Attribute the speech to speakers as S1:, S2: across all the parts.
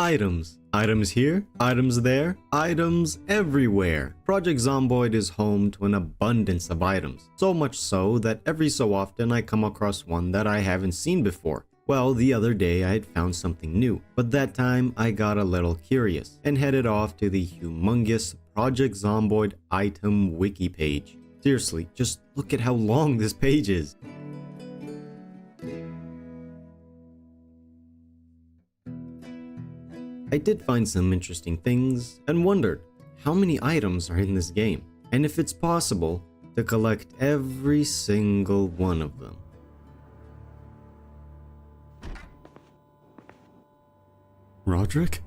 S1: Items. Items here, items there, items everywhere. Project Zomboid is home to an abundance of items. So much so that every so often I come across one that I haven't seen before. Well, the other day I had found something new, but that time I got a little curious and headed off to the humongous Project Zomboid item wiki page. Seriously, just look at how long this page is. I did find some interesting things and wondered how many items are in this game and if it's possible to collect every single one of them. Roderick?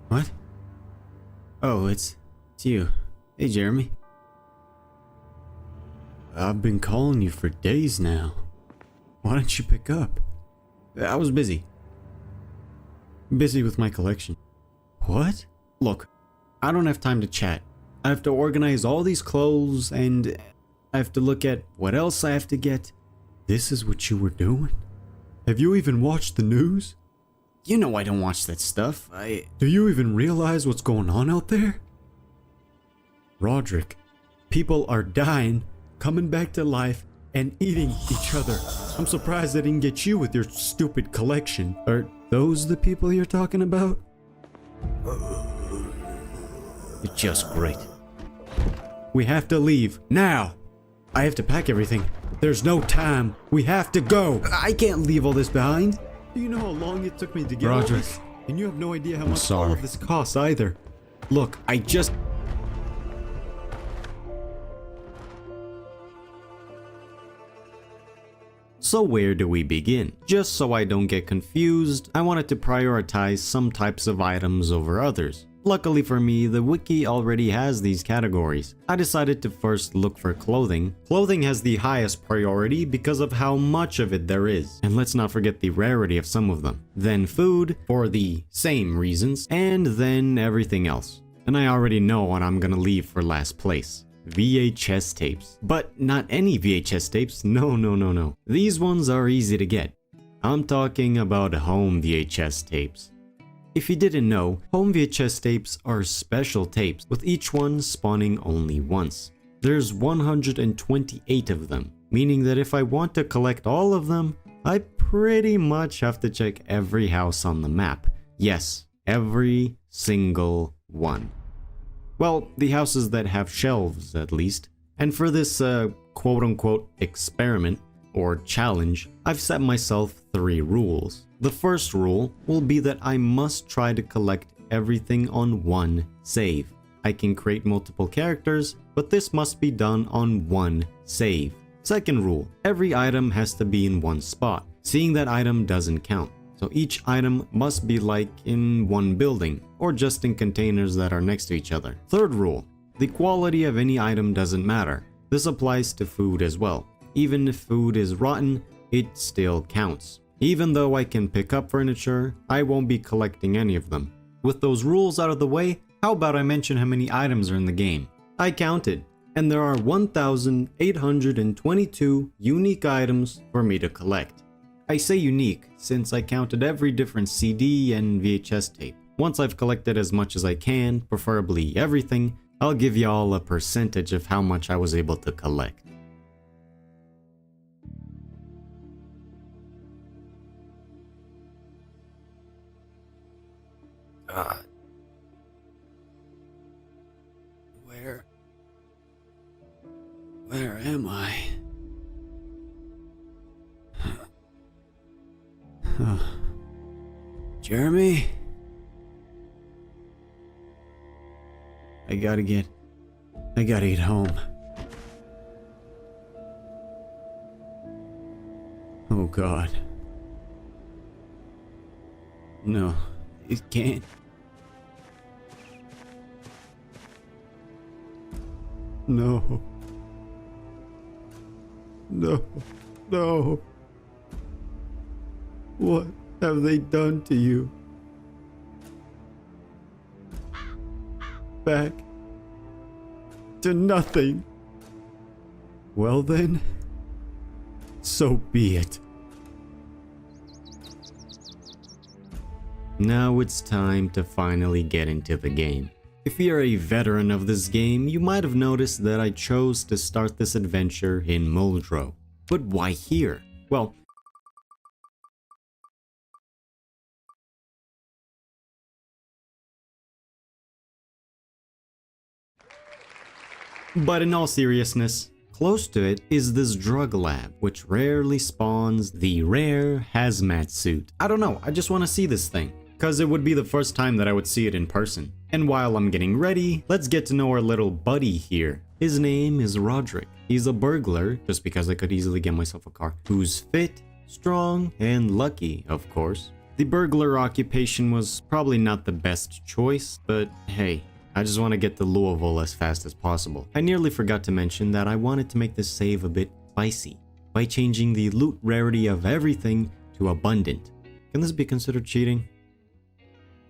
S1: What? Oh, it's you. Hey, Jeremy. I've been calling you for days now. Why didn't you pick up? I was busy. Busy with my collection. What? Look, I don't have time to chat. I have to organize all these clothes and I have to look at what else I have to get. This is what you were doing? Have you even watched the news? You know I don't watch that stuff. Do you even realize what's going on out there? Roderick, people are dying, coming back to life, and eating each other. I'm surprised I didn't get you with your stupid collection. Are those the people you're talking about? It's just great. We have to leave now. I have to pack everything. There's no time. We have to go. I can't leave all this behind. Do you know how long it took me to get all this? And you have no idea how much all of this costs either. Look, So where do we begin? Just so I don't get confused, I wanted to prioritize some types of items over others. Luckily for me, the wiki already has these categories. I decided to first look for clothing. Clothing has the highest priority because of how much of it there is. And let's not forget the rarity of some of them. Then food, for the same reasons, and then everything else. And I already know what I'm gonna leave for last place. VHS tapes. But not any VHS tapes, no. These ones are easy to get. I'm talking about home VHS tapes. If you didn't know, home VHS tapes are special tapes, with each one spawning only once. There's 128 of them, meaning that if I want to collect all of them, I pretty much have to check every house on the map. Yes, every single one. Well, the houses that have shelves, at least. And for this quote-unquote experiment, or challenge, I've set myself 3 rules. The first rule will be that I must try to collect everything on one save. I can create multiple characters, but this must be done on one save. Second rule, every item has to be in one spot. Seeing that item doesn't count. So each item must be like in one building, or just in containers that are next to each other. Third rule, the quality of any item doesn't matter. This applies to food as well. Even if food is rotten, it still counts. Even though I can pick up furniture, I won't be collecting any of them. With those rules out of the way, how about I mention how many items are in the game? I counted, and there are 1,822 unique items for me to collect. I say unique since I counted every different CD and VHS tape. Once I've collected as much as I can, preferably everything, I'll give y'all a percentage of how much I was able to collect. God. Where am I? Jeremy? I gotta get home. Oh God. No, it can't. No. What have they done to you? Back to nothing. Well then, so be it. Now it's time to finally get into the game. If you're a veteran of this game, you might have noticed that I chose to start this adventure in Muldraugh. But why here? Well, but in all seriousness, close to it is this drug lab, which rarely spawns the rare hazmat suit. I don't know, I just want to see this thing, cause it would be the first time that I would see it in person. And while I'm getting ready, let's get to know our little buddy here. His name is Roderick. He's a burglar, just because I could easily get myself a car, who's fit, strong, and lucky, of course. The burglar occupation was probably not the best choice, but hey, I just want to get to Louisville as fast as possible. I nearly forgot to mention that I wanted to make this save a bit spicy by changing the loot rarity of everything to abundant. Can this be considered cheating?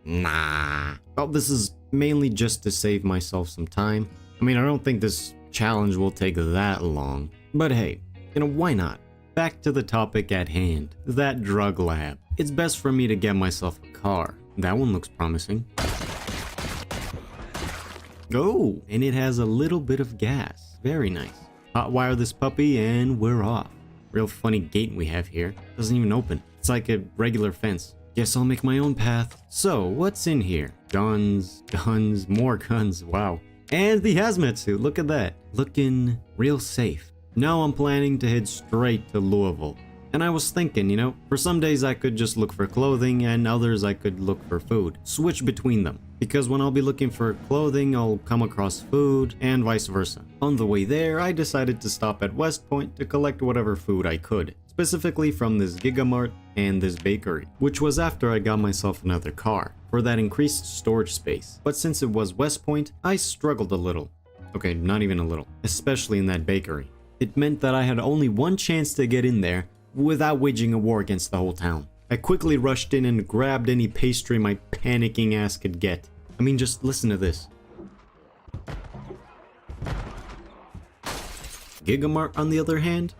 S1: Nah. Well, this is mainly just to save myself some time. I mean, I don't think this challenge will take that long. But hey, why not? Back to the topic at hand, that drug lab. It's best for me to get myself a car. That one looks promising. Oh, and it has a little bit of gas. Very nice. Hotwire this puppy and we're off. Real funny gate we have here. Doesn't even open. It's like a regular fence. Guess I'll make my own path. So, what's in here? Guns, more guns, wow. And the hazmat suit, look at that. Looking real safe. Now I'm planning to head straight to Louisville. And I was thinking, for some days I could just look for clothing and others I could look for food. Switch between them. Because when I'll be looking for clothing, I'll come across food and vice versa. On the way there, I decided to stop at West Point to collect whatever food I could. Specifically from this Gigamart and this bakery. Which was after I got myself another car for that increased storage space. But since it was West Point, I struggled a little. Okay, not even a little. Especially in that bakery. It meant that I had only one chance to get in there without waging a war against the whole town. I quickly rushed in and grabbed any pastry my panicking ass could get. I mean, just listen to this. Gigamart, on the other hand,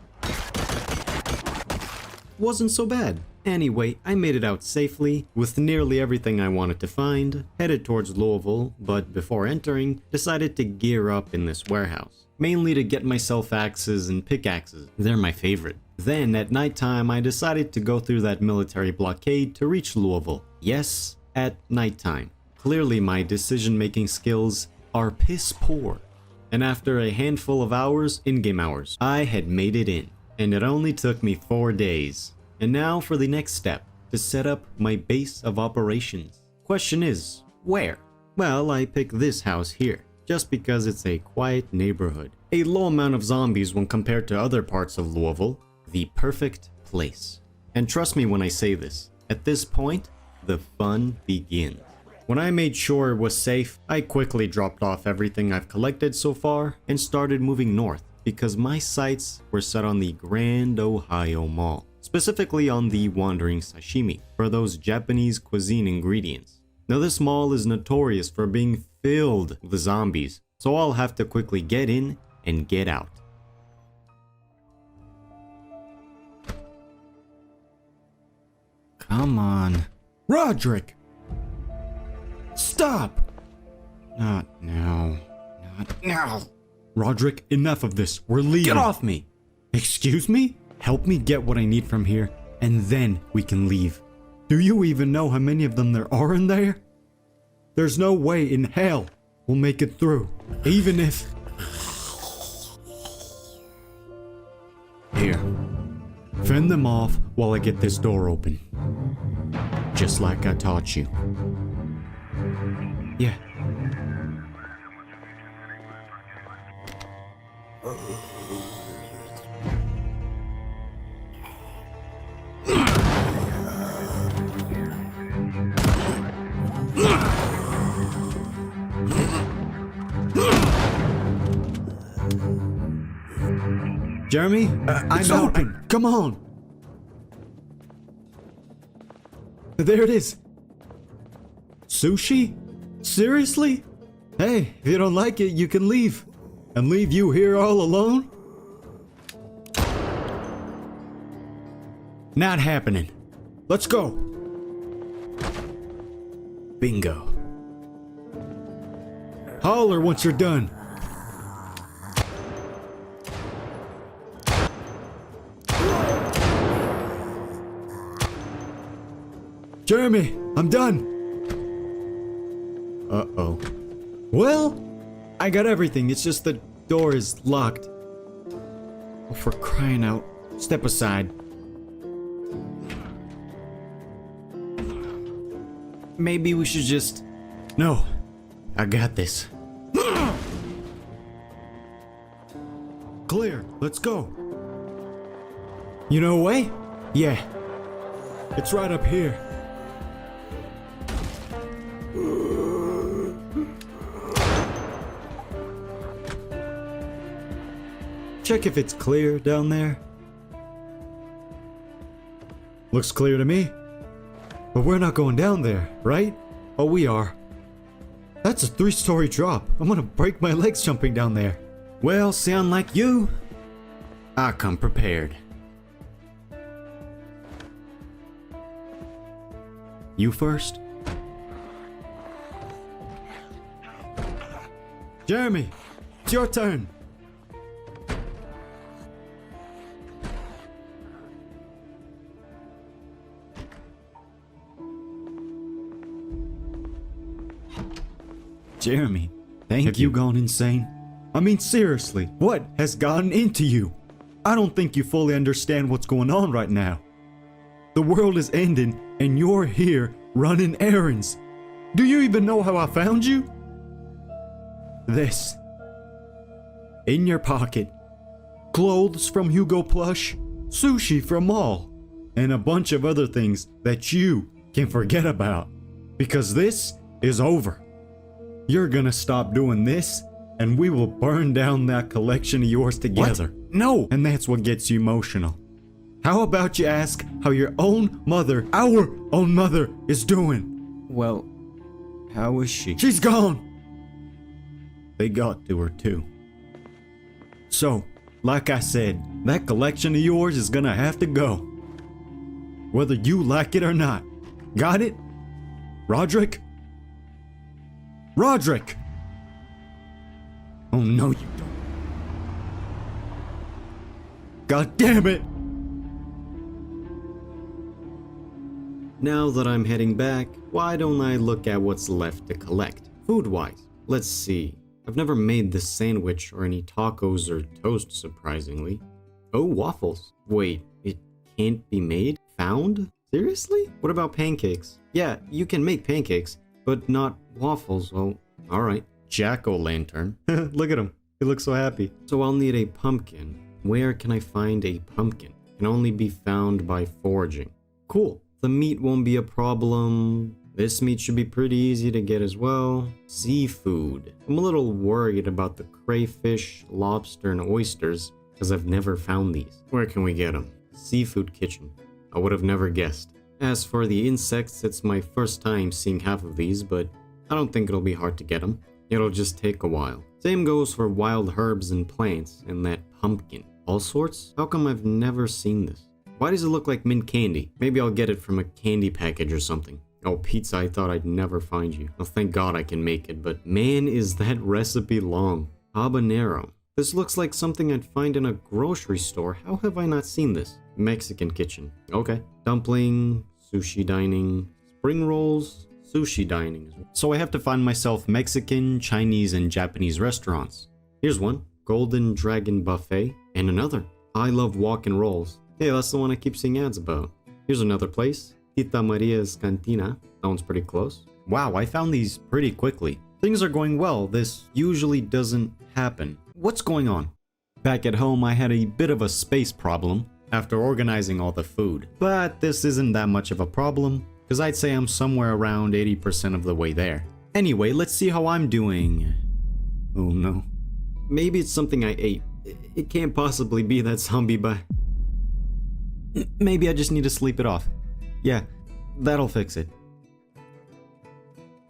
S1: wasn't so bad. Anyway, I made it out safely, with nearly everything I wanted to find, headed towards Louisville, but before entering, decided to gear up in this warehouse. Mainly to get myself axes and pickaxes, they're my favorite. Then, at nighttime, I decided to go through that military blockade to reach Louisville. Yes, at nighttime. Clearly my decision-making skills are piss poor. And after a handful of hours, in-game hours, I had made it in. And it only took me 4 days. And now for the next step, to set up my base of operations. Question is, where? Well, I picked this house here, just because it's a quiet neighborhood. A low amount of zombies when compared to other parts of Louisville. The perfect place. And trust me when I say this, at this point, the fun begins. When I made sure it was safe, I quickly dropped off everything I've collected so far and started moving north because my sights were set on the Grand Ohio Mall, specifically on the Wandering Sashimi for those Japanese cuisine ingredients. Now this mall is notorious for being filled with zombies, so I'll have to quickly get in and get out. Come on. Roderick! Stop! Not now. Not now. Roderick, enough of this. We're leaving. Get off me! Excuse me? Help me get what I need from here, and then we can leave. Do you even know how many of them there are in there? There's no way in hell we'll make it through, even if... Here. Fend them off while I get this door open. Just like I taught you. Yeah. Jeremy, I'm open. Come on. There it is. Sushi? Seriously? Hey, if you don't like it, you can leave. And leave you here all alone? Not happening. Let's go. Bingo. Holler once you're done. Jeremy, I'm done. Uh-oh. Well, I got everything. It's just the door is locked. Oh, for crying out. Step aside. Maybe we should just... No, I got this. Clear, let's go. You know a way? Yeah. It's right up here. Check if it's clear down there. Looks clear to me. But we're not going down there, right? Oh, we are. That's a 3-story drop. I'm gonna break my legs jumping down there. Well, sound like you. I come prepared. You first? Jeremy, it's your turn. Jeremy, have you gone insane? I mean, seriously, what has gotten into you? I don't think you fully understand what's going on right now. The world is ending and you're here running errands. Do you even know how I found you? This. In your pocket. Clothes from Hugo Plush, sushi from Mall, and a bunch of other things that you can forget about. Because this is over. You're gonna stop doing this, and we will burn down that collection of yours together. What? No! And that's what gets you emotional. How about you ask how your own mother, our own mother, is doing? Well, how is she? She's gone! They got to her too. So, like I said, that collection of yours is gonna have to go. Whether you like it or not. Got it? Roderick? Roderick! Oh no, you don't. God damn it! Now that I'm heading back, why don't I look at what's left to collect? Food-wise, let's see. I've never made this sandwich or any tacos or toast, surprisingly. Oh, waffles. Wait, it can't be made? Found? Seriously? What about pancakes? Yeah, you can make pancakes, but not waffles. Oh, alright. Jack-o'-lantern. Look at him. He looks so happy. So I'll need a pumpkin. Where can I find a pumpkin? Can only be found by foraging. Cool. The meat won't be a problem. This meat should be pretty easy to get as well. Seafood. I'm a little worried about the crayfish, lobster, and oysters because I've never found these. Where can we get them? Seafood kitchen. I would have never guessed. As for the insects, it's my first time seeing half of these, but I don't think it'll be hard to get them. It'll just take a while. Same goes for wild herbs and plants and that pumpkin. All sorts? How come I've never seen this? Why does it look like mint candy? Maybe I'll get it from a candy package or something. Oh, pizza, I thought I'd never find you. Well, thank God I can make it, but man, is that recipe long. Habanero. This looks like something I'd find in a grocery store. How have I not seen this? Mexican kitchen. Okay. Dumpling, sushi dining, spring rolls, sushi dining. So I have to find myself Mexican, Chinese, and Japanese restaurants. Here's one. Golden Dragon Buffet. And another. I love walk and rolls. Hey, that's the one I keep seeing ads about. Here's another place. Tita Maria's Cantina. That one's pretty close. Wow, I found these pretty quickly. Things are going well. This usually doesn't happen. What's going on? Back at home, I had a bit of a space problem after organizing all the food. But this isn't that much of a problem, because I'd say I'm somewhere around 80% of the way there. Anyway, let's see how I'm doing. Oh no. Maybe it's something I ate. It can't possibly be that zombie, but... Maybe I just need to sleep it off. Yeah, that'll fix it.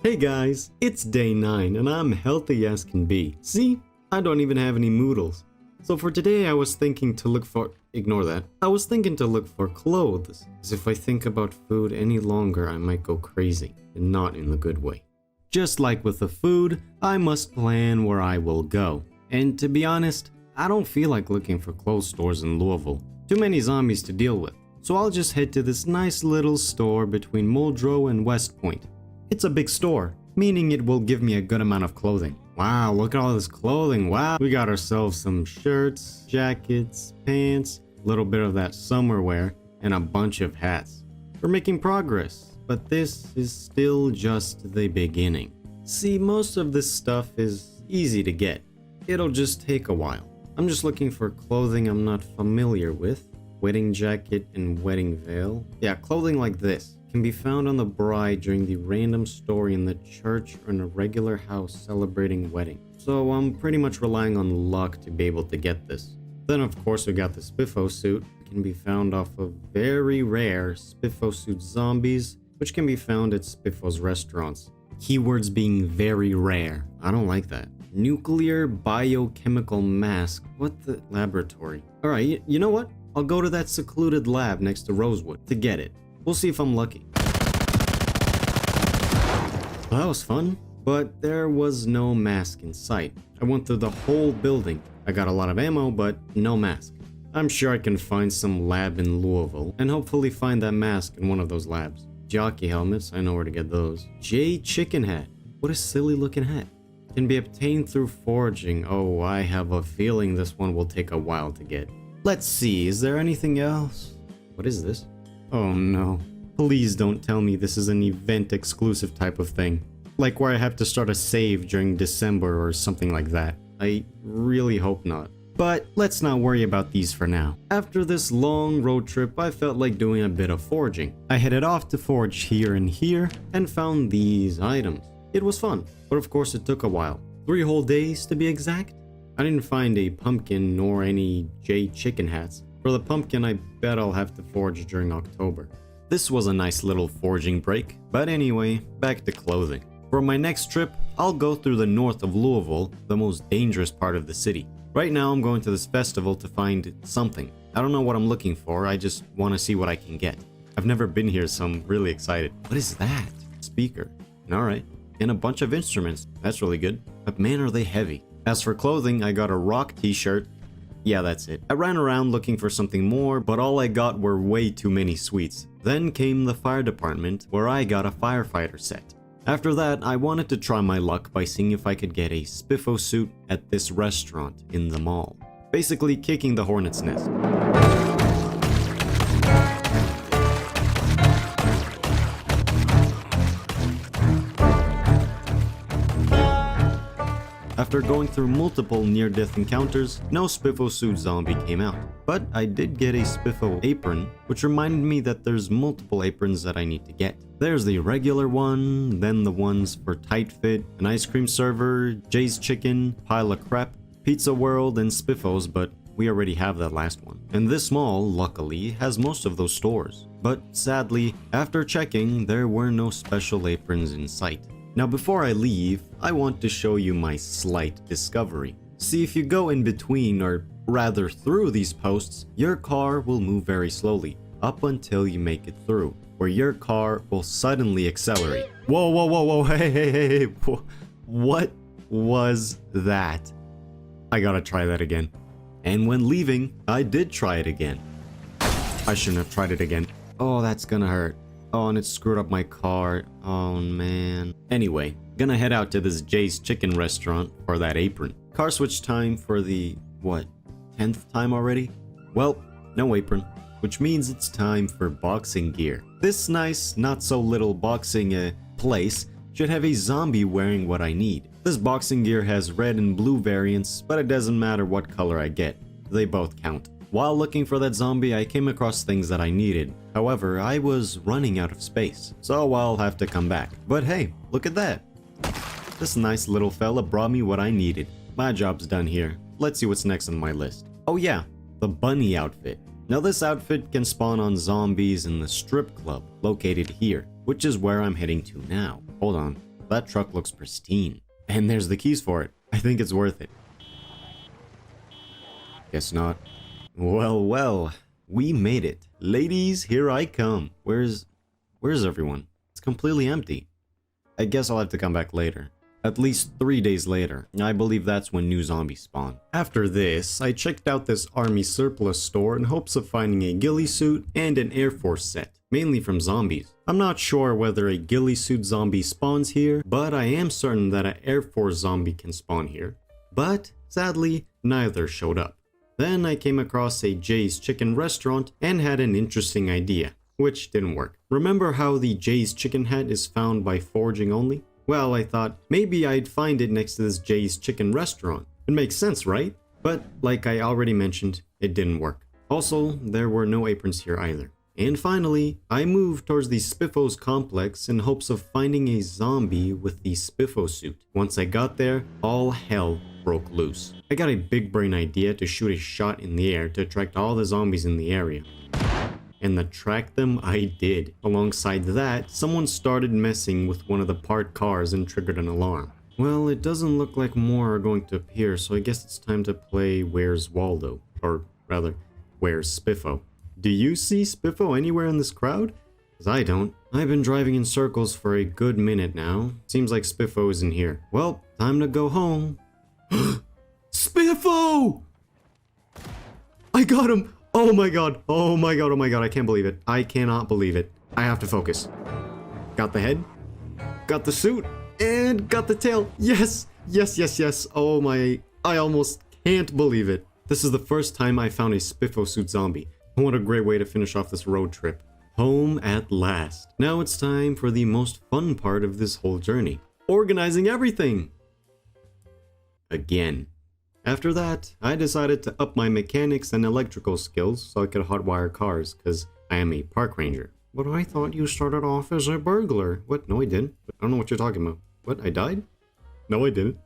S1: Hey guys, it's day 9 and I'm healthy as can be. See, I don't even have any noodles. So for today I was thinking to look for... ignore that. I was thinking to look for clothes, as if I think about food any longer I might go crazy, and not in the good way. Just like with the food, I must plan where I will go. And to be honest, I don't feel like looking for clothes stores in Louisville. Too many zombies to deal with. So I'll just head to this nice little store between Muldraugh and West Point. It's a big store, meaning it will give me a good amount of clothing. Wow, look at all this clothing. Wow, we got ourselves some shirts, jackets, pants, a little bit of that summer wear, and a bunch of hats. We're making progress, but this is still just the beginning. See, most of this stuff is easy to get. It'll just take a while. I'm just looking for clothing I'm not familiar with. Wedding jacket and wedding veil. Yeah, clothing like this can be found on the bride during the random story in the church or in a regular house celebrating wedding. So I'm pretty much relying on luck to be able to get this. Then of course we got the Spiffo suit. It can be found off of very rare Spiffo suit zombies, which can be found at Spiffo's restaurants. Keywords being very rare. I don't like that. Nuclear biochemical mask. What the laboratory? Alright, you know what? I'll go to that secluded lab next to Rosewood to get it. We'll see if I'm lucky. Well, that was fun, but there was no mask in sight. I went through the whole building. I got a lot of ammo, but no mask. I'm sure I can find some lab in Louisville and hopefully find that mask in one of those labs. Jockey helmets, I know where to get those. Jay chicken hat. What a silly looking hat. Can be obtained through foraging. Oh, I have a feeling this one will take a while to get. Let's see, is there anything else? What is this? Oh no. Please don't tell me this is an event exclusive type of thing. Like where I have to start a save during December or something like that. I really hope not. But let's not worry about these for now. After this long road trip, I felt like doing a bit of foraging. I headed off to forage here and here and found these items. It was fun, but of course it took a while. 3 whole days to be exact. I didn't find a pumpkin nor any Jay chicken hats. For the pumpkin, I bet I'll have to forage during October. This was a nice little foraging break, but anyway, back to clothing. For my next trip, I'll go through the north of Louisville, the most dangerous part of the city. Right now, I'm going to this festival to find something. I don't know what I'm looking for, I just want to see what I can get. I've never been here, so I'm really excited. What is that? Speaker. Alright. And a bunch of instruments. That's really good. But man, are they heavy. As for clothing, I got a rock t-shirt. Yeah, that's it. I ran around looking for something more, but all I got were way too many sweets. Then came the fire department, where I got a firefighter set. After that, I wanted to try my luck by seeing if I could get a Spiffo suit at this restaurant in the mall. Basically kicking the hornet's nest. After going through multiple near-death encounters, no Spiffo suit zombie came out. But I did get a Spiffo apron, which reminded me that there's multiple aprons that I need to get. There's the regular one, then the ones for tight fit, an ice cream server, Jay's chicken, pile of crap, Pizza World, and Spiffos, but we already have that last one. And this mall, luckily, has most of those stores. But sadly, after checking, there were no special aprons in sight. Now before I leave, I want to show you my slight discovery. See, if you go in between, or rather through these posts, your car will move very slowly, up until you make it through, where your car will suddenly accelerate. Whoa, whoa, whoa, whoa, hey. What was that? I gotta try that again. And when leaving, I did try it again. I shouldn't have tried it again. Oh, that's gonna hurt. Oh, and it screwed up my car. Oh, man. Anyway, gonna head out to this Jay's Chicken restaurant for that apron. Car switch time for the, what, 10th time already? Well, no apron, which means it's time for boxing gear. This nice, not so little boxing place should have a zombie wearing what I need. This boxing gear has red and blue variants, but it doesn't matter what color I get. They both count. While looking for that zombie, I came across things that I needed. However, I was running out of space, so I'll have to come back. But hey, look at that. This nice little fella brought me what I needed. My job's done here. Let's see what's next on my list. Oh yeah, the bunny outfit. Now this outfit can spawn on zombies in the strip club, located here, which is where I'm heading to now. Hold on, that truck looks pristine. And there's the keys for it. I think it's worth it. Guess not. Well, we made it. Ladies, here I come. Where's everyone? It's completely empty. I guess I'll have to come back later. At least 3 days later. I believe that's when new zombies spawn. After this, I checked out this army surplus store in hopes of finding a ghillie suit and an Air Force set, mainly from zombies. I'm not sure whether a ghillie suit zombie spawns here, but I am certain that an Air Force zombie can spawn here. But, sadly, neither showed up. Then I came across a Jay's Chicken restaurant and had an interesting idea, which didn't work. Remember how the Jay's Chicken hat is found by foraging only? Well, I thought maybe I'd find it next to this Jay's Chicken restaurant. It makes sense, right? But like I already mentioned, it didn't work. Also, there were no aprons here either. And finally, I moved towards the Spiffos complex in hopes of finding a zombie with the Spiffo suit. Once I got there, all hell broke loose. I got a big brain idea to shoot a shot in the air to attract all the zombies in the area. And attract them I did. Alongside that, someone started messing with one of the parked cars and triggered an alarm. Well, it doesn't look like more are going to appear, so I guess it's time to play Where's Waldo? Or rather, Where's Spiffo? Do you see Spiffo anywhere in this crowd? Because I don't. I've been driving in circles for a good minute now. Seems like Spiffo isn't here. Well, time to go home. Spiffo! I got him! Oh my god, oh my god, oh my god, I can't believe it. I cannot believe it. I have to focus. Got the head, got the suit, and got the tail. Yes, yes, yes, yes. Oh my, I almost can't believe it. This is the first time I found a Spiffo suit zombie. What a great way to finish off this road trip. Home at last. Now it's time for the most fun part of this whole journey. Organizing everything. Again. After that, I decided to up my mechanics and electrical skills so I could hotwire cars, because I am a park ranger. But I thought you started off as a burglar. What? No, I didn't. I don't know what you're talking about. What? I died? No, I didn't.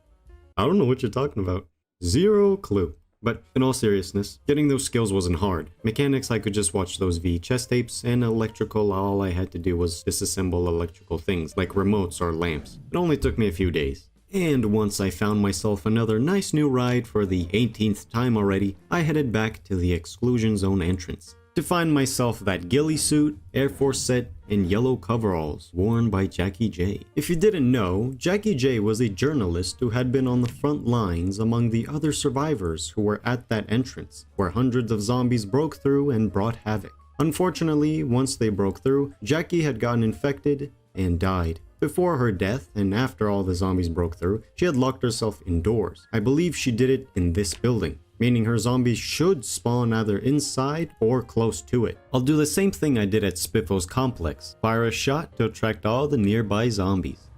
S1: I don't know what you're talking about. Zero clue. But in all seriousness, getting those skills wasn't hard. Mechanics, I could just watch those VHS tapes, and electrical, all I had to do was disassemble electrical things like remotes or lamps. It only took me a few days. And once I found myself another nice new ride for the 18th time already, I headed back to the exclusion zone entrance to find myself that ghillie suit, Air Force set, and yellow coveralls worn by Jackie J. If you didn't know, Jackie J was a journalist who had been on the front lines among the other survivors who were at that entrance, where hundreds of zombies broke through and brought havoc. Unfortunately, once they broke through, Jackie had gotten infected and died. Before her death, and after all the zombies broke through, she had locked herself indoors. I believe she did it in this building, meaning her zombies should spawn either inside or close to it. I'll do the same thing I did at Spiffo's complex, fire a shot to attract all the nearby zombies.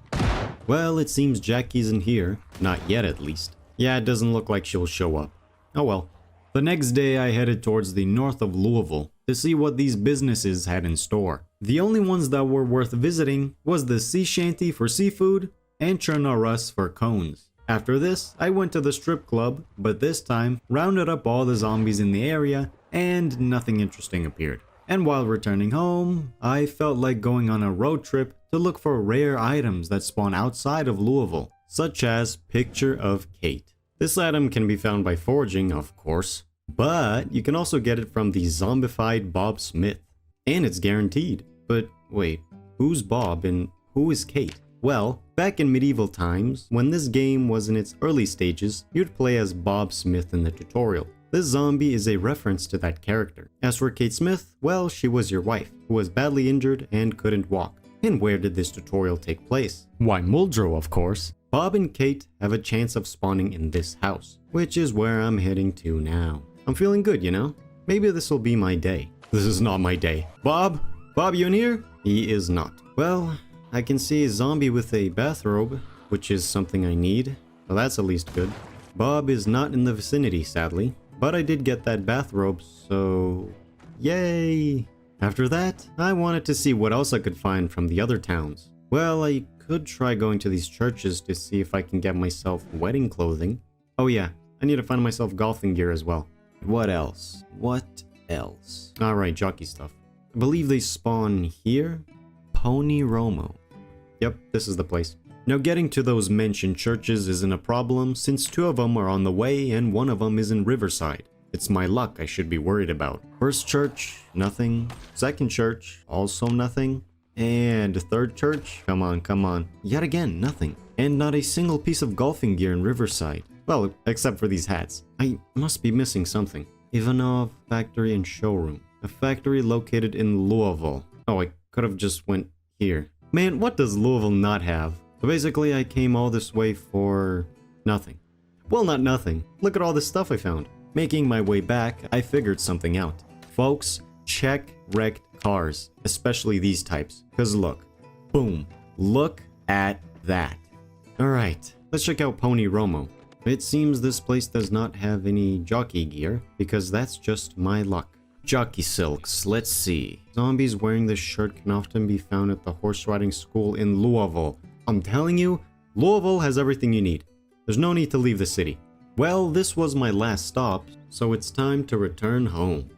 S1: Well, it seems Jackie isn't here, not yet at least. Yeah, it doesn't look like she'll show up. Oh well. The next day I headed towards the north of Louisville to see what these businesses had in store. The only ones that were worth visiting was the Sea Shanty for seafood and Chernarus for cones. After this, I went to the strip club, but this time rounded up all the zombies in the area and nothing interesting appeared. And while returning home, I felt like going on a road trip to look for rare items that spawn outside of Louisville, such as Picture of Kate. This item can be found by foraging, of course, but you can also get it from the zombified Bob Smith. And it's guaranteed. But wait, who's Bob and who is Kate? Well, back in medieval times, when this game was in its early stages, you'd play as Bob Smith in the tutorial. This zombie is a reference to that character. As for Kate Smith, well, she was your wife, who was badly injured and couldn't walk. And where did this tutorial take place? Why, Muldraugh, of course. Bob and Kate have a chance of spawning in this house, which is where I'm heading to now. I'm feeling good, you know? Maybe this will be my day. This is not my day. Bob? Bob, you in here? He is not. Well, I can see a zombie with a bathrobe, which is something I need. Well, that's at least good. Bob is not in the vicinity, sadly, but I did get that bathrobe, so yay! After that, I wanted to see what else I could find from the other towns. Well, I could try going to these churches to see if I can get myself wedding clothing. Oh yeah, I need to find myself golfing gear as well. What else? What else? Alright, jockey stuff. I believe they spawn here? Pony Romo. Yep, this is the place. Now getting to those mentioned churches isn't a problem since two of them are on the way and one of them is in Riverside. It's my luck I should be worried about. First church, nothing. Second church, also nothing. And third church, come on, come on. Yet again, nothing. And not a single piece of golfing gear in Riverside. Well, except for these hats. I must be missing something. Ivanov Factory and Showroom. A factory located in Louisville. Oh, I could have just went here. Man, what does Louisville not have? So basically, I came all this way for nothing. Well, not nothing. Look at all this stuff I found. Making my way back, I figured something out. Folks, check wrecked cars, especially these types. Cause look, boom, look at that. Alright, let's check out Pony Romo. It seems this place does not have any jockey gear, because that's just my luck. Jockey silks, let's see. Zombies wearing this shirt can often be found at the horse riding school in Louisville. I'm telling you, Louisville has everything you need. There's no need to leave the city. Well, this was my last stop, so it's time to return home.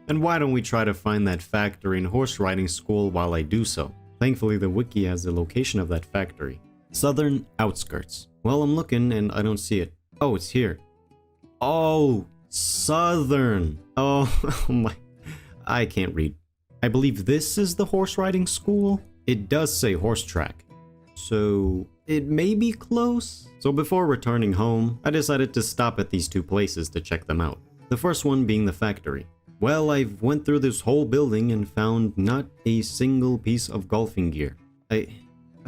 S1: And why don't we try to find that factory and horse riding school while I do so? Thankfully, the wiki has the location of that factory. Southern outskirts. Well, I'm looking and I don't see it. Oh, it's here. Oh, Southern. Oh, oh my. I can't read. I believe this is the horse riding school. It does say horse track. So it may be close. So before returning home, I decided to stop at these two places to check them out. The first one being the factory. Well, I've went through this whole building and found not a single piece of golfing gear. I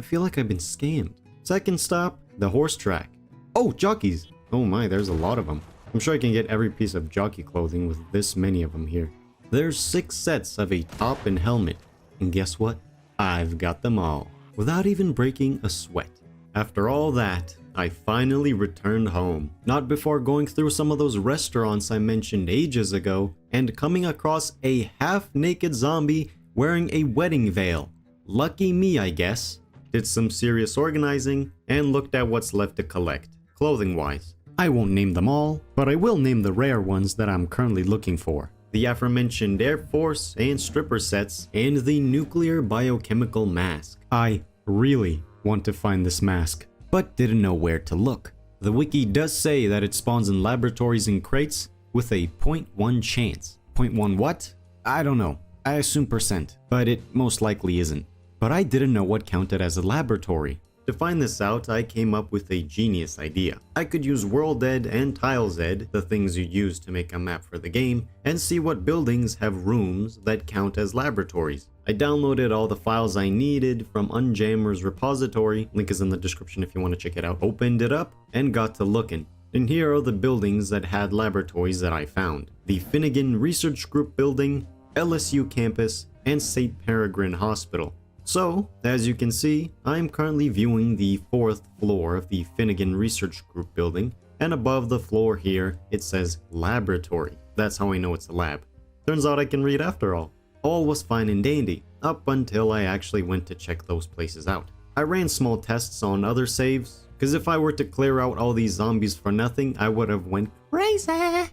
S1: feel like I've been scammed. Second stop, the horse track. Oh, jockeys. Oh my, there's a lot of them. I'm sure I can get every piece of jockey clothing with this many of them here. There's 6 sets of a top and helmet. And guess what? I've got them all, without even breaking a sweat. After all that, I finally returned home. Not before going through some of those restaurants I mentioned ages ago and coming across a half-naked zombie wearing a wedding veil. Lucky me, I guess. Did some serious organizing and looked at what's left to collect, clothing-wise. I won't name them all, but I will name the rare ones that I'm currently looking for. The aforementioned Air Force and stripper sets, and the nuclear biochemical mask. I really want to find this mask, but didn't know where to look. The wiki does say that it spawns in laboratories and crates with a 0.1 chance. 0.1 what? I don't know. I assume percent, but it most likely isn't. But I didn't know what counted as a laboratory. To find this out, I came up with a genius idea. I could use WorldEd and TilesEd, the things you use to make a map for the game, and see what buildings have rooms that count as laboratories. I downloaded all the files I needed from Unjammer's repository, link is in the description if you want to check it out, opened it up, and got to looking. And here are the buildings that had laboratories that I found. The Finnegan Research Group building, LSU campus, and St. Peregrine Hospital. So, as you can see, I'm currently viewing the 4th floor of the Finnegan Research Group building, and above the floor here, it says laboratory. That's how I know it's a lab. Turns out I can read after all. All was fine and dandy, up until I actually went to check those places out. I ran small tests on other saves, because if I were to clear out all these zombies for nothing, I would have went crazy.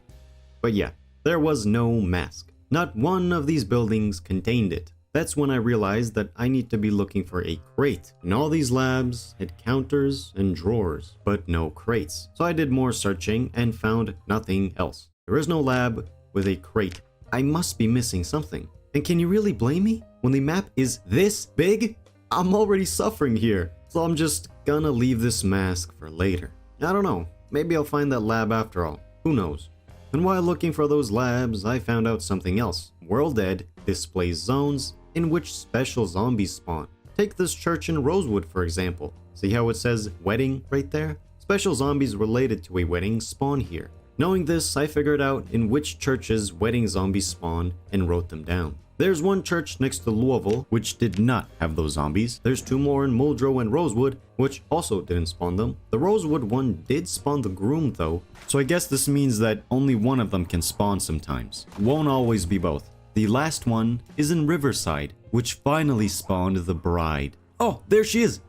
S1: But yeah, there was no mask. Not one of these buildings contained it. That's when I realized that I need to be looking for a crate. And all these labs had counters and drawers, but no crates. So I did more searching and found nothing else. There is no lab with a crate. I must be missing something. And can you really blame me? When the map is this big? I'm already suffering here. So I'm just gonna leave this mask for later. I don't know. Maybe I'll find that lab after all. Who knows? And while looking for those labs, I found out something else. WorldEd displays zones in which special zombies spawn. Take this church in Rosewood for example. See how it says wedding right there? Special zombies related to a wedding spawn here. Knowing this, I figured out in which churches wedding zombies spawn and wrote them down. There's one church next to Louisville which did not have those zombies. There's 2 more in Muldraugh and Rosewood which also didn't spawn them. The Rosewood one did spawn the groom though, so I guess this means that only one of them can spawn sometimes. Won't always be both. The last one is in Riverside, which finally spawned the bride. Oh, there she is!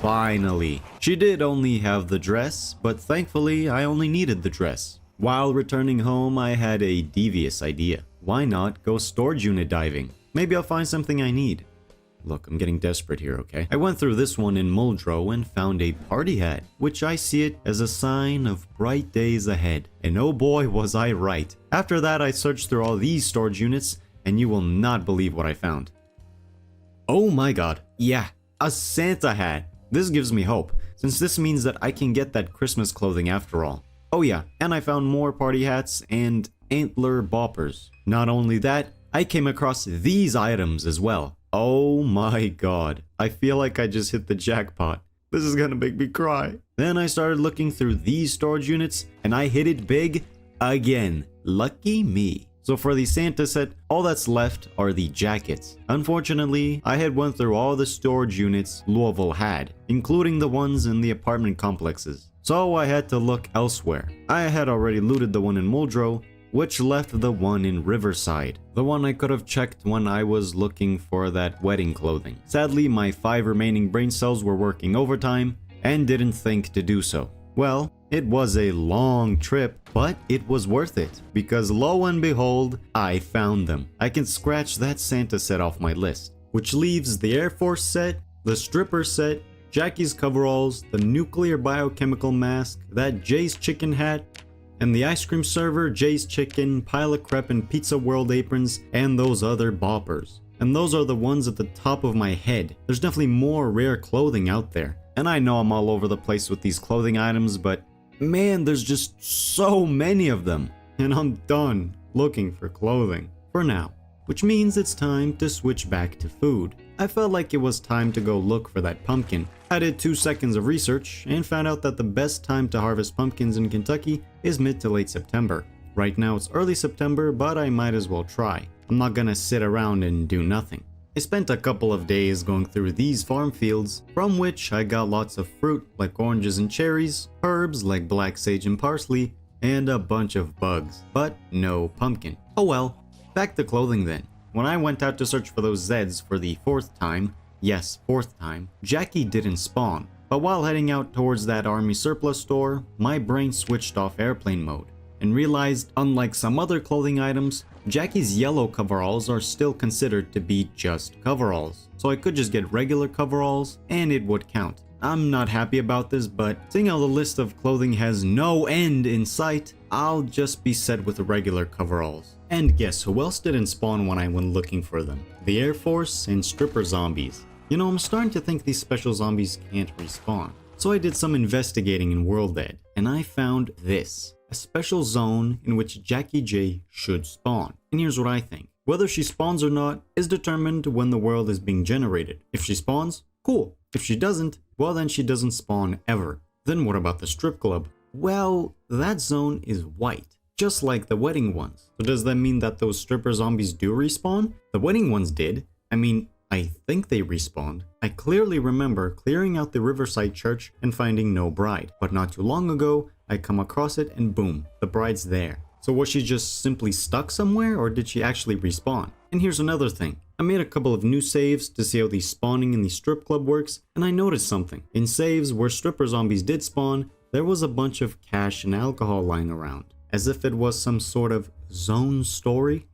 S1: Finally. She did only have the dress, but thankfully I only needed the dress. While returning home, I had a devious idea. Why not go storage unit diving? Maybe I'll find something I need. Look, I'm getting desperate here, okay? I went through this one in Muldraugh and found a party hat, which I see it as a sign of bright days ahead. And oh boy, was I right. After that, I searched through all these storage units, and you will not believe what I found. Oh my god, yeah, a Santa hat. This gives me hope, since this means that I can get that Christmas clothing after all. Oh yeah, and I found more party hats and antler boppers. Not only that, I came across these items as well. Oh my god, I feel like I just hit the jackpot. This is gonna make me cry. Then I started looking through these storage units, and I hit it big again. Lucky me. So for the Santa set, all that's left are the jackets. Unfortunately, I had went through all the storage units Louisville had, including the ones in the apartment complexes. So I had to look elsewhere. I had already looted the one in Muldraugh, which left the one in Riverside, the one I could have checked when I was looking for that wedding clothing. Sadly, my 5 remaining brain cells were working overtime and didn't think to do so. Well, it was a long trip, but it was worth it, because lo and behold, I found them. I can scratch that Santa set off my list, which leaves the Air Force set, the stripper set, Jackie's coveralls, the nuclear biochemical mask, that Jay's chicken hat, and the ice cream server, Jay's chicken, pile of crepe and pizza world aprons, and those other boppers. And those are the ones at the top of my head. There's definitely more rare clothing out there. And I know I'm all over the place with these clothing items, but man, there's just so many of them. And I'm done looking for clothing. For now. Which means it's time to switch back to food. I felt like it was time to go look for that pumpkin. I did 2 seconds of research and found out that the best time to harvest pumpkins in Kentucky is mid to late September. Right now it's early September, but I might as well try. I'm not gonna sit around and do nothing. I spent a couple of days going through these farm fields, from which I got lots of fruit like oranges and cherries, herbs like black sage and parsley, and a bunch of bugs, but no pumpkin. Oh well, back to clothing then. When I went out to search for those Zeds for the 4th time, yes, 4th time, Jackie didn't spawn. But while heading out towards that army surplus store, my brain switched off airplane mode and realized, unlike some other clothing items, Jackie's yellow coveralls are still considered to be just coveralls, so I could just get regular coveralls and it would count. I'm not happy about this, but seeing how the list of clothing has no end in sight, I'll just be set with the regular coveralls. And guess who else didn't spawn when I went looking for them? The Air Force and stripper zombies. You know, I'm starting to think these special zombies can't respawn. So I did some investigating in World Ed, and I found this. A special zone in which Jackie J should spawn. And here's what I think. Whether she spawns or not is determined when the world is being generated. If she spawns, cool. If she doesn't, well then she doesn't spawn ever. Then what about the strip club? Well, that zone is white, just like the wedding ones. So does that mean that those stripper zombies do respawn? The wedding ones did. I mean, I think they respawned. I clearly remember clearing out the Riverside church and finding no bride. But not too long ago, I come across it and boom, the bride's there. So was she just simply stuck somewhere, or did she actually respawn? And here's another thing. I made a couple of new saves to see how the spawning in the strip club works, and I noticed something. In saves where stripper zombies did spawn, there was a bunch of cash and alcohol lying around, as if it was some sort of zone story.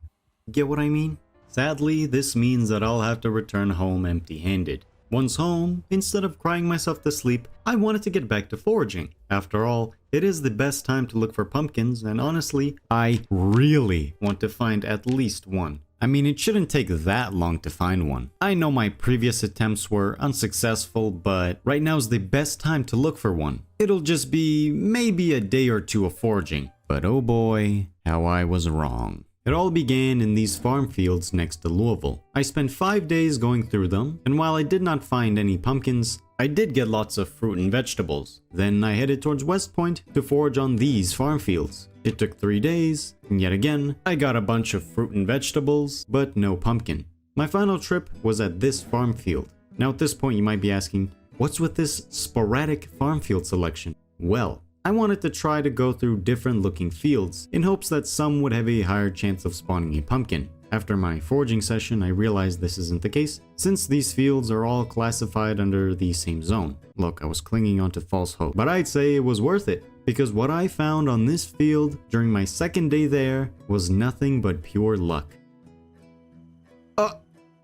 S1: Get what I mean? Sadly, this means that I'll have to return home empty-handed. Once home, instead of crying myself to sleep, I wanted to get back to foraging. After all, it is the best time to look for pumpkins, and honestly, I really want to find at least one. I mean, it shouldn't take that long to find one. I know my previous attempts were unsuccessful, but right now is the best time to look for one. It'll just be maybe a day or 2 of foraging. But oh boy, how I was wrong. It all began in these farm fields next to Louisville. I spent 5 days going through them, and while I did not find any pumpkins, I did get lots of fruit and vegetables. Then I headed towards West Point to forage on these farm fields. It took 3 days, and yet again, I got a bunch of fruit and vegetables, but no pumpkin. My final trip was at this farm field. Now at this point you might be asking, what's with this sporadic farm field selection? Well, I wanted to try to go through different looking fields in hopes that some would have a higher chance of spawning a pumpkin. After my foraging session, I realized this isn't the case, since these fields are all classified under the same zone. Look, I was clinging onto false hope, but I'd say it was worth it, because what I found on this field during my 2nd day there was nothing but pure luck.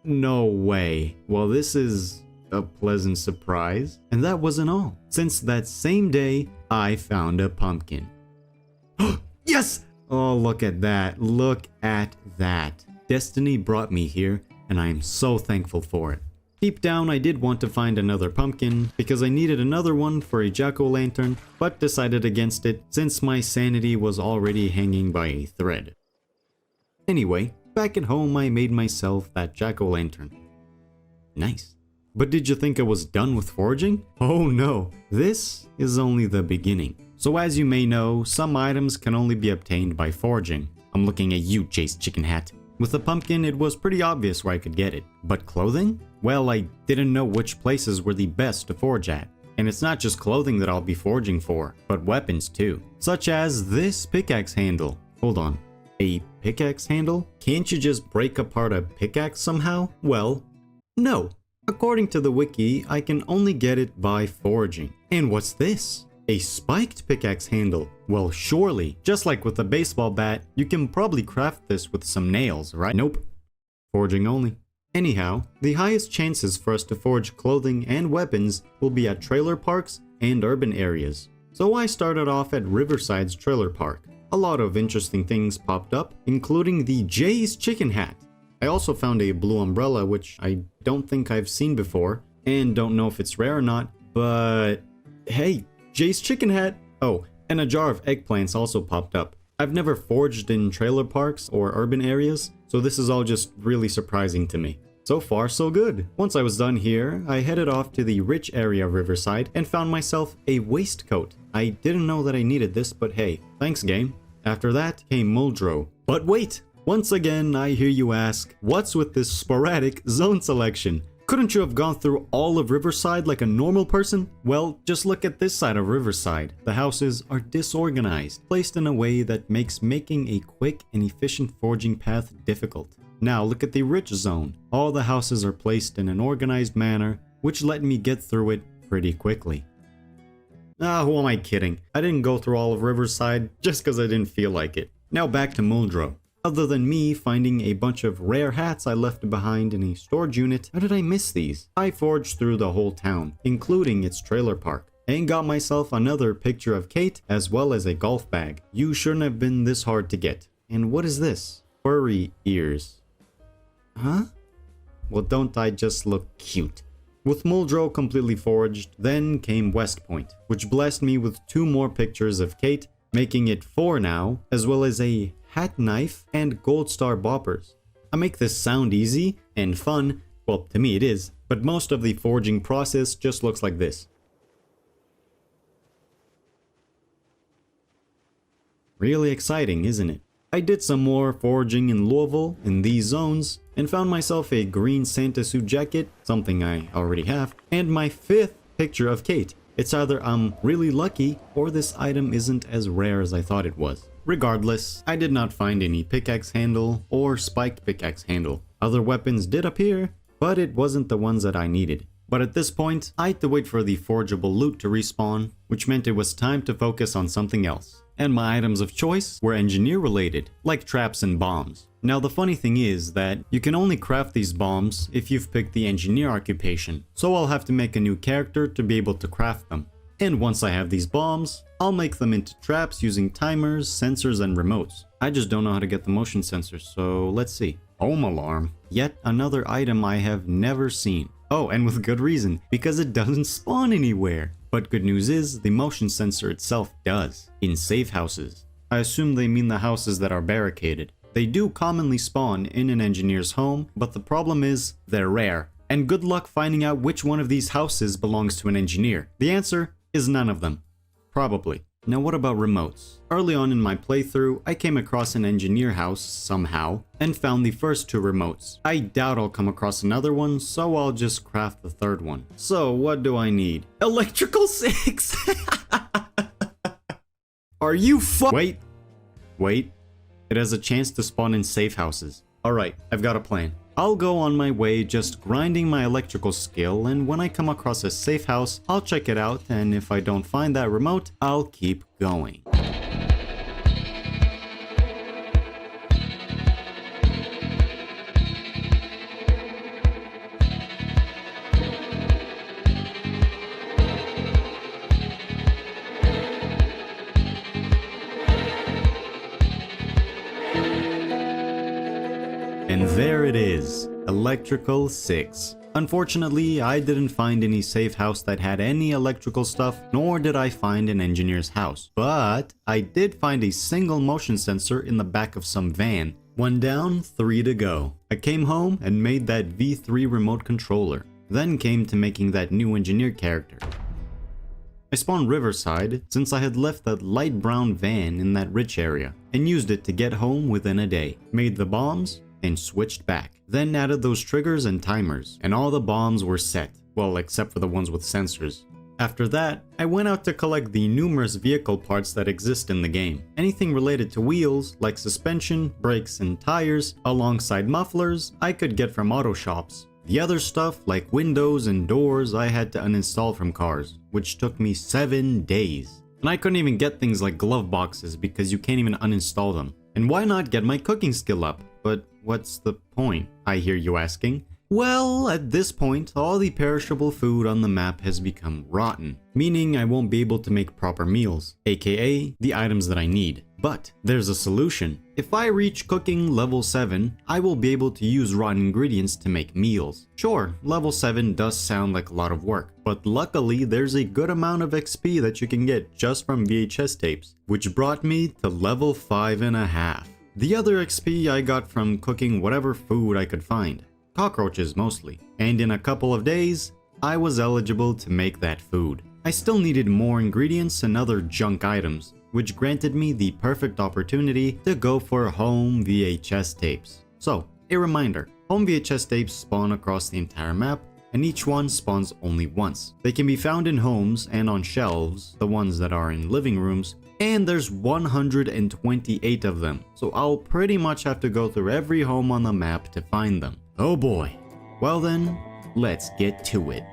S1: No way. Well, this is a pleasant surprise. And that wasn't all. Since that same day, I found a pumpkin. Yes! Oh, look at that. Look at that. Destiny brought me here, and I am so thankful for it. Deep down, I did want to find another pumpkin because I needed another one for a jack-o'-lantern, but decided against it since my sanity was already hanging by a thread. Anyway, back at home, I made myself that jack-o'-lantern. Nice. But did you think I was done with foraging? Oh no, this is only the beginning. So as you may know, some items can only be obtained by foraging. I'm looking at you, Chase Chicken Hat. With the pumpkin, it was pretty obvious where I could get it. But clothing? Well, I didn't know which places were the best to forage at. And it's not just clothing that I'll be foraging for, but weapons too. Such as this pickaxe handle. Hold on. A pickaxe handle? Can't you just break apart a pickaxe somehow? Well, no. According to the wiki, I can only get it by foraging. And what's this? A spiked pickaxe handle. Well, surely, just like with a baseball bat, you can probably craft this with some nails, right? Nope. Foraging only. Anyhow, the highest chances for us to forage clothing and weapons will be at trailer parks and urban areas. So I started off at Riverside's trailer park. A lot of interesting things popped up, including the Jay's chicken hat. I also found a blue umbrella, which I don't think I've seen before, and don't know if it's rare or not, but hey, Jay's chicken hat! Oh, and a jar of eggplants also popped up. I've never foraged in trailer parks or urban areas, so this is all just really surprising to me. So far, so good. Once I was done here, I headed off to the rich area of Riverside and found myself a waistcoat. I didn't know that I needed this, but hey, thanks game. After that came Muldraugh. But wait! Once again, I hear you ask, what's with this sporadic zone selection? Couldn't you have gone through all of Riverside like a normal person? Well, just look at this side of Riverside. The houses are disorganized, placed in a way that makes making a quick and efficient foraging path difficult. Now look at the rich zone. All the houses are placed in an organized manner, which let me get through it pretty quickly. Who am I kidding? I didn't go through all of Riverside just because I didn't feel like it. Now back to Muldraugh. Other than me finding a bunch of rare hats I left behind in a storage unit, how did I miss these? I foraged through the whole town, including its trailer park, and got myself another picture of Kate as well as a golf bag. You shouldn't have been this hard to get. And what is this? Furry ears. Huh? Well, don't I just look cute? With Muldraugh completely foraged, then came West Point, which blessed me with 2 more pictures of Kate, making it 4 now, as well as a hat knife and gold star boppers. I make this sound easy and fun, well to me it is, but most of the foraging process just looks like this. Really exciting, isn't it? I did some more foraging in Louisville in these zones and found myself a green Santa suit jacket, something I already have, and my 5th picture of Kate. It's either I'm really lucky or this item isn't as rare as I thought it was. Regardless, I did not find any pickaxe handle or spiked pickaxe handle. Other weapons did appear, but it wasn't the ones that I needed. But at this point, I had to wait for the forageable loot to respawn, which meant it was time to focus on something else. And my items of choice were engineer related, like traps and bombs. Now the funny thing is that you can only craft these bombs if you've picked the engineer occupation, so I'll have to make a new character to be able to craft them. And once I have these bombs, I'll make them into traps using timers, sensors, and remotes. I just don't know how to get the motion sensors, so let's see. Home alarm. Yet another item I have never seen. Oh, and with good reason, because it doesn't spawn anywhere. But good news is, the motion sensor itself does, in safe houses. I assume they mean the houses that are barricaded. They do commonly spawn in an engineer's home, but the problem is, they're rare. And good luck finding out which one of these houses belongs to an engineer. The answer is none of them. Probably. Now what about remotes? Early on in my playthrough, I came across an engineer house somehow and found the first 2 remotes. I doubt I'll come across another one, so I'll just craft the 3rd one. So what do I need? Electrical 6! Are you Wait. It has a chance to spawn in safe houses. Alright, I've got a plan. I'll go on my way just grinding my electrical skill, and when I come across a safe house, I'll check it out, and if I don't find that remote, I'll keep going. it is, Electrical 6. Unfortunately, I didn't find any safe house that had any electrical stuff, nor did I find an engineer's house. But I did find a single motion sensor in the back of some van. 1 down, 3 to go. I came home and made that V3 remote controller. Then came to making that new engineer character. I spawned Riverside since I had left that light brown van in that rich area and used it to get home within a day. Made the bombs and switched back. Then added those triggers and timers, and all the bombs were set, well, except for the ones with sensors. After that, I went out to collect the numerous vehicle parts that exist in the game. Anything related to wheels, like suspension, brakes, and tires, alongside mufflers, I could get from auto shops. The other stuff, like windows and doors, I had to uninstall from cars, which took me 7 days. And I couldn't even get things like glove boxes because you can't even uninstall them. And why not get my cooking skill up? But what's the point, I hear you asking? Well, at this point, all the perishable food on the map has become rotten, meaning I won't be able to make proper meals, aka the items that I need. But there's a solution. If I reach cooking level 7, I will be able to use rotten ingredients to make meals. Sure, level 7 does sound like a lot of work, but luckily there's a good amount of XP that you can get just from VHS tapes, which brought me to level 5.5. The other XP I got from cooking whatever food I could find. Cockroaches mostly. And in a couple of days, I was eligible to make that food. I still needed more ingredients and other junk items, which granted me the perfect opportunity to go for home VHS tapes. So, a reminder, home VHS tapes spawn across the entire map, and each one spawns only once. They can be found in homes and on shelves, the ones that are in living rooms, and there's 128 of them, so I'll pretty much have to go through every home on the map to find them. Oh boy. Well then, let's get to it.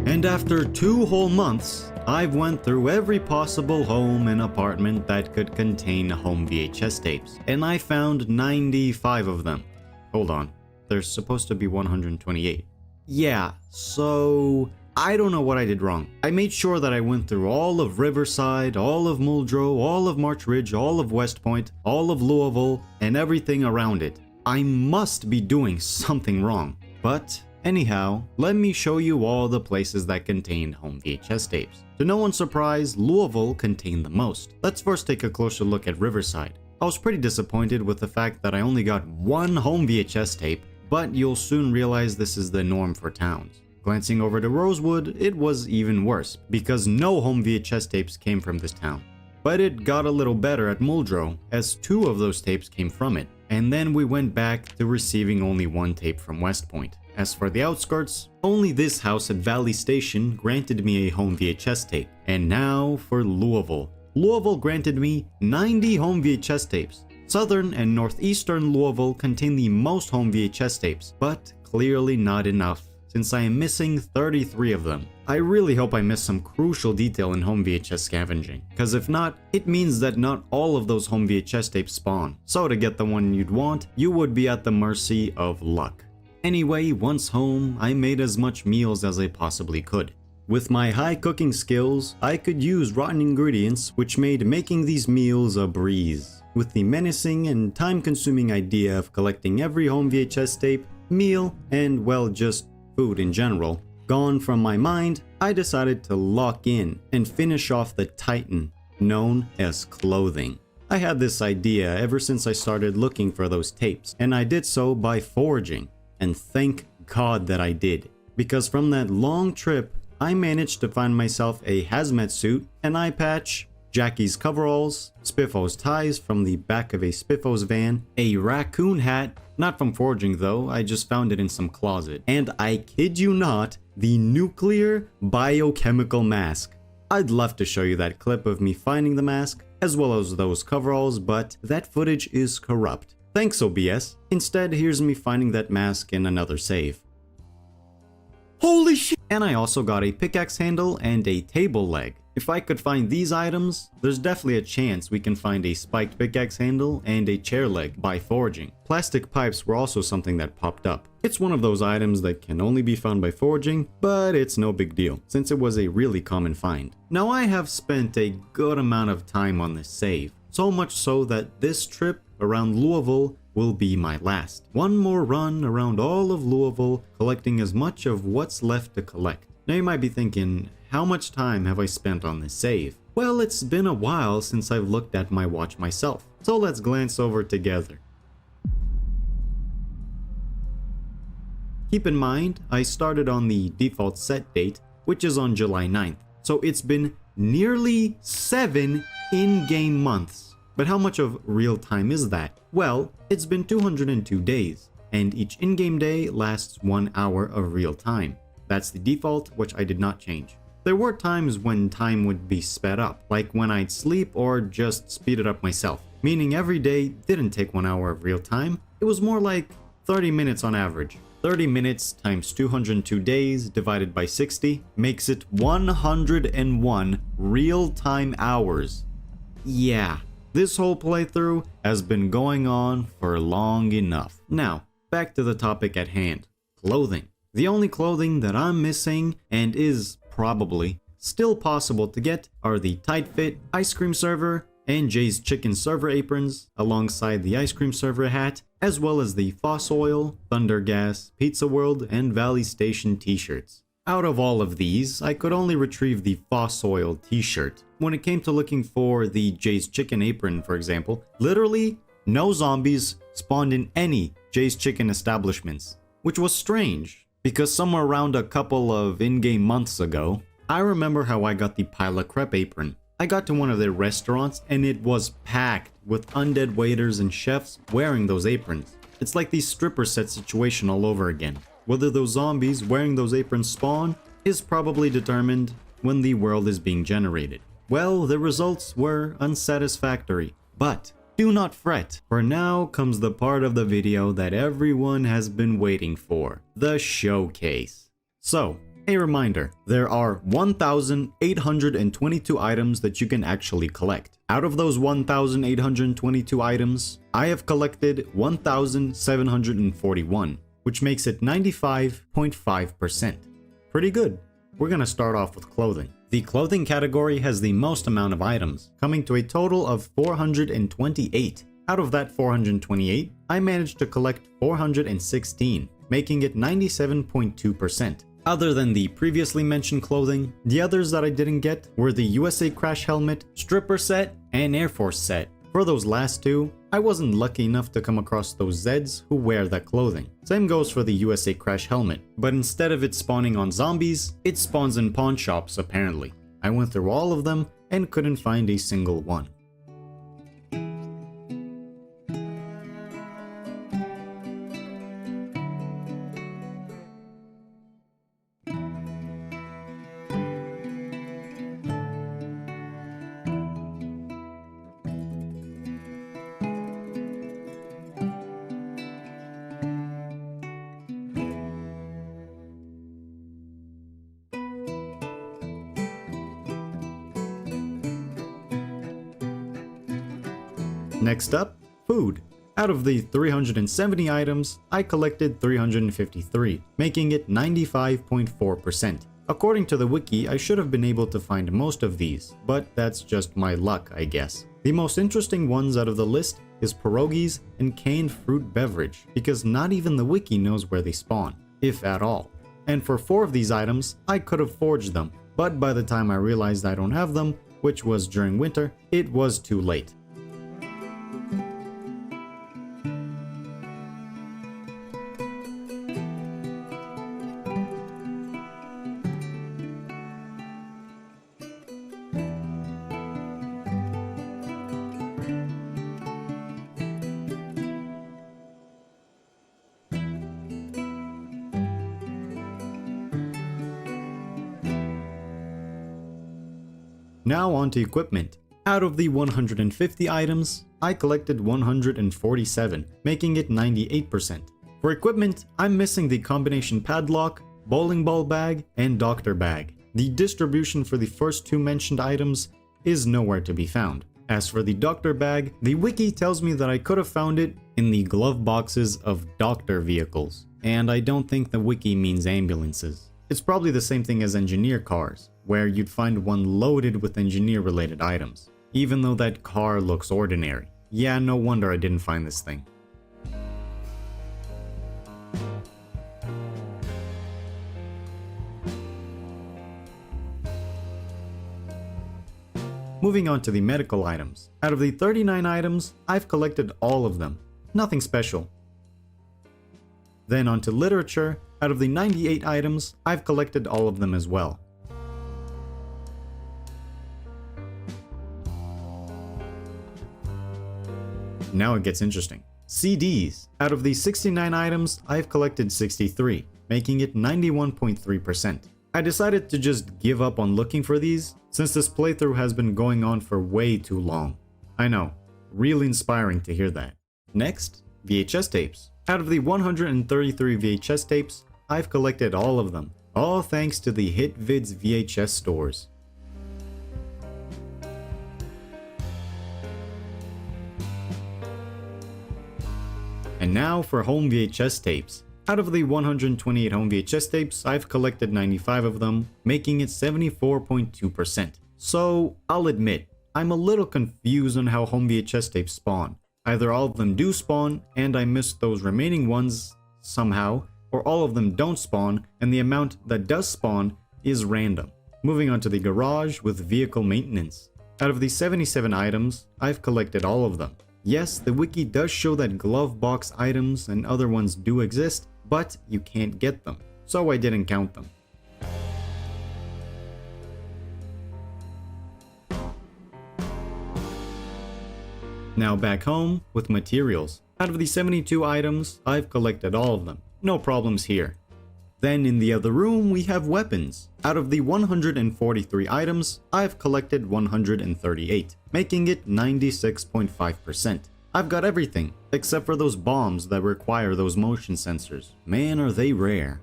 S1: And after 2 whole months, I've went through every possible home and apartment that could contain home VHS tapes, and I found 95 of them. Hold on, there's supposed to be 128. Yeah, so I don't know what I did wrong. I made sure that I went through all of Riverside, all of Muldraugh, all of March Ridge, all of West Point, all of Louisville, and everything around it. I must be doing something wrong, but anyhow, let me show you all the places that contain home VHS tapes. To no one's surprise, Louisville contained the most. Let's first take a closer look at Riverside. I was pretty disappointed with the fact that I only got 1 home VHS tape, but you'll soon realize this is the norm for towns. Glancing over to Rosewood, it was even worse, because no home VHS tapes came from this town. But it got a little better at Muldraugh, as 2 of those tapes came from it, and then we went back to receiving only 1 tape from West Point. As for the outskirts, only this house at Valley Station granted me a home VHS tape. And now for Louisville. Louisville granted me 90 home VHS tapes. Southern and northeastern Louisville contain the most home VHS tapes, but clearly not enough, since I am missing 33 of them. I really hope I missed some crucial detail in home VHS scavenging, because if not, it means that not all of those home VHS tapes spawn. So to get the one you'd want, you would be at the mercy of luck. Anyway, once home, I made as much meals as I possibly could. With my high cooking skills, I could use rotten ingredients, which made making these meals a breeze. With the menacing and time-consuming idea of collecting every home VHS tape, meal, and well, just food in general, gone from my mind, I decided to lock in and finish off the titan known as clothing. I had this idea ever since I started looking for those tapes, and I did so by foraging. And thank God that I did, because from that long trip, I managed to find myself a hazmat suit, an eye patch, Jackie's coveralls, Spiffos ties from the back of a Spiffos van, a raccoon hat, not from foraging though, I just found it in some closet, and I kid you not, the nuclear biochemical mask. I'd love to show you that clip of me finding the mask, as well as those coveralls, but that footage is corrupt. Thanks OBS. Instead, here's me finding that mask in another save. Holy shit! And I also got a pickaxe handle and a table leg. If I could find these items, there's definitely a chance we can find a spiked pickaxe handle and a chair leg by foraging. Plastic pipes were also something that popped up. It's one of those items that can only be found by foraging, but it's no big deal, since it was a really common find. Now I have spent a good amount of time on this save, so much so that this trip around Louisville will be my last. One more run around all of Louisville, collecting as much of what's left to collect. Now you might be thinking, how much time have I spent on this save? Well, it's been a while since I've looked at my watch myself, so let's glance over together. Keep in mind, I started on the default set date, which is on July 9th, so it's been nearly 7 in-game months. But how much of real time is that? Well, it's been 202 days, and each in-game day lasts 1 hour of real time. That's the default, which I did not change. There were times when time would be sped up, like when I'd sleep or just speed it up myself, meaning every day didn't take 1 hour of real time, it was more like 30 minutes on average. 30 minutes times 202 days divided by 60 makes it 101 real-time hours. Yeah, this whole playthrough has been going on for long enough. Now, back to the topic at hand, clothing. The only clothing that I'm missing, and is probably still possible to get, are the tight fit ice cream server and Jay's chicken server aprons alongside the ice cream server hat, as well as the Foss Oil, Thunder Gas, Pizza World, and Valley Station t-shirts. Out of all of these, I could only retrieve the Foss Oil t-shirt. When it came to looking for the Jay's chicken apron, for example, literally no zombies spawned in any Jay's chicken establishments, which was strange. Because somewhere around a couple of in-game months ago, I remember how I got the Pile of Crepe apron. I got to one of their restaurants and it was packed with undead waiters and chefs wearing those aprons. It's like the stripper set situation all over again. Whether those zombies wearing those aprons spawn is probably determined when the world is being generated. Well, the results were unsatisfactory, but do not fret, for now comes the part of the video that everyone has been waiting for, the showcase. So, a reminder, there are 1,822 items that you can actually collect. Out of those 1,822 items, I have collected 1,741, which makes it 95.5%. Pretty good. We're gonna start off with clothing. The clothing category has the most amount of items, coming to a total of 428. Out of that 428, I managed to collect 416, making it 97.2%. Other than the previously mentioned clothing, the others that I didn't get were the USA Crash Helmet, Stripper Set, and Air Force Set. For those last two, I wasn't lucky enough to come across those Zeds who wear that clothing. Same goes for the USA Crash Helmet, but instead of it spawning on zombies, it spawns in pawn shops apparently. I went through all of them and couldn't find a single one. Next up, food. Out of the 370 items, I collected 353, making it 95.4%. According to the wiki, I should have been able to find most of these, but that's just my luck, I guess. The most interesting ones out of the list is pierogies and canned fruit beverage, because not even the wiki knows where they spawn, if at all. And for 4 of these items, I could have forged them, but by the time I realized I don't have them, which was during winter, it was too late. Now on to equipment. Out of the 150 items, I collected 147, making it 98%. For equipment, I'm missing the combination padlock, bowling ball bag, and doctor bag. The distribution for the first two mentioned items is nowhere to be found. As for the doctor bag, the wiki tells me that I could have found it in the glove boxes of doctor vehicles. And I don't think the wiki means ambulances. It's probably the same thing as engineer cars, where you'd find one loaded with engineer related items. Even though that car looks ordinary. Yeah, no wonder I didn't find this thing. Moving on to the medical items. Out of the 39 items, I've collected all of them. Nothing special. Then on to literature. Out of the 98 items, I've collected all of them as well. Now it gets interesting. CDs. Out of the 69 items, I've collected 63, making it 91.3%. I decided to just give up on looking for these, since this playthrough has been going on for way too long. I know, really inspiring to hear that. Next, VHS tapes. Out of the 133 VHS tapes, I've collected all of them, all thanks to the HitVids VHS stores. And now for home VHS tapes. Out of the 128 home VHS tapes, I've collected 95 of them, making it 74.2%. So, I'll admit, I'm a little confused on how home VHS tapes spawn. Either all of them do spawn, and I missed those remaining ones somehow, or all of them don't spawn, and the amount that does spawn is random. Moving on to the garage with vehicle maintenance. Out of the 77 items, I've collected all of them. Yes, the wiki does show that glove box items and other ones do exist, but you can't get them, so I didn't count them. Now back home with materials. Out of the 72 items, I've collected all of them. No problems here. Then in the other room, we have weapons. Out of the 143 items, I've collected 138, making it 96.5%. I've got everything, except for those bombs that require those motion sensors. Man, are they rare.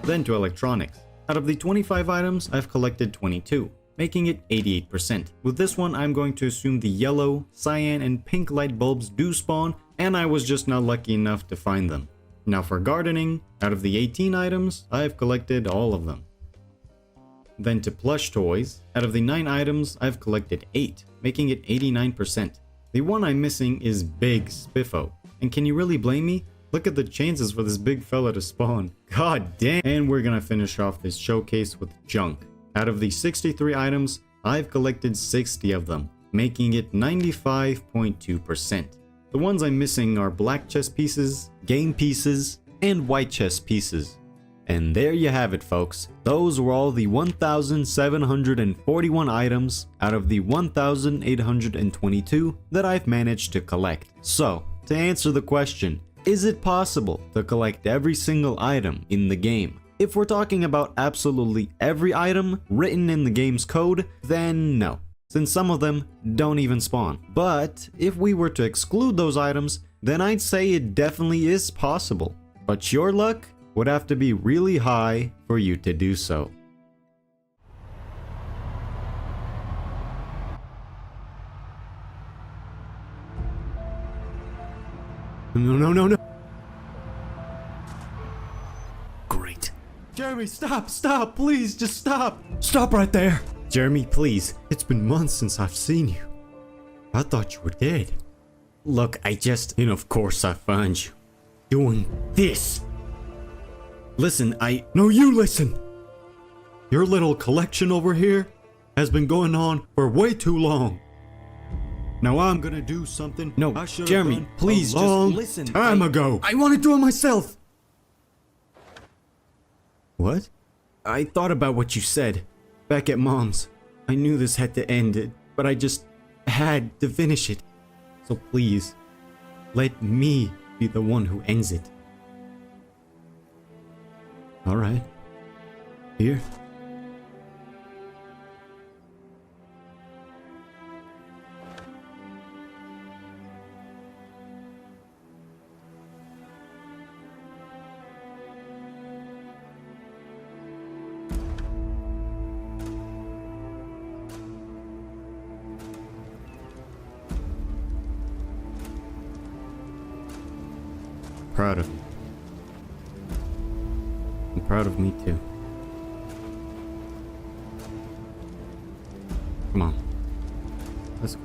S1: Then to electronics. Out of the 25 items, I've collected 22, making it 88%. With this one, I'm going to assume the yellow, cyan, and pink light bulbs do spawn, and I was just not lucky enough to find them. Now for gardening, out of the 18 items, I've collected all of them. Then to plush toys, out of the 9 items, I've collected 8, making it 89%. The one I'm missing is Big Spiffo, and can you really blame me? Look at the chances for this big fella to spawn. God damn! And we're gonna finish off this showcase with junk. Out of the 63 items, I've collected 60 of them, making it 95.2%. The ones I'm missing are black chess pieces, game pieces, and white chess pieces. And there you have it, folks. Those were all the 1,741 items out of the 1,822 that I've managed to collect. So, to answer the question, is it possible to collect every single item in the game? If we're talking about absolutely every item written in the game's code, then no, since some of them don't even spawn. But if we were to exclude those items, then I'd say it definitely is possible. But your luck would have to be really high for you to do so. No. Great. Jeremy, stop, please, just stop. Stop right there. Jeremy, please. It's been months since I've seen you. I thought you were dead. Look, and of course I found you. Doing this. Listen, No, you listen! Your little collection over here has been going on for way too long. Now I'm gonna do something. No, Jeremy, please just listen. Time ago. I want to do it myself. What? I thought about what you said back at Mom's. I knew this had to end, but I just had to finish it. So please, let me be the one who ends it. All right. Here. proud of you. I'm proud of me too. Come on. Let's go.